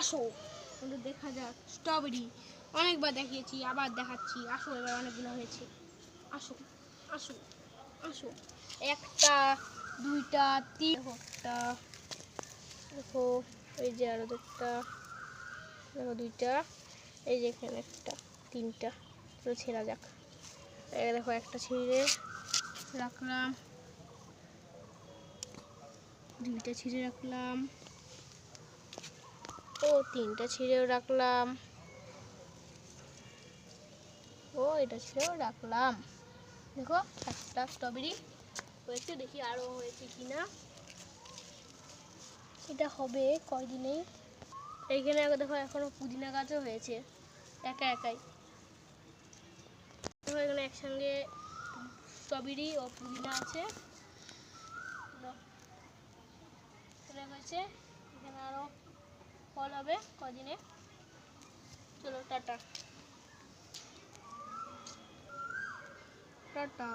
আসো দেখা যাক স্ট্রবেরি অনেকবার দেখিয়েছি আবার দেখাচ্ছি আসো এবার অনেকগুলো হয়েছে আসো আসো আসো একটা দুইটা তিনটা দেখো এই যে আরো দুটো দেখো দুইটা এই যে এখানে একটা তিনটা ছেঁড়া যাক দেখো একটা ছিঁড়ে রাখলাম দুইটা ছিঁড়ে রাখলাম ও তিনটা ছিঁড়েও রাখলাম ও এটা ছিঁড়েও রাখলাম দেখো একটা স্ট্রবেরি হয়েছে দেখি আরো হয়েছে কিনা এটা হবে কয়দিনেই এইখানে দেখো এখনো পুদিনা গাছও হয়েছে একা একাই এখানে একসঙ্গে স্ট্রবেরি ও পুদিনা আছে হয়েছে এখানে আরো ফল হবে কদিনে চলো টাটা টাটা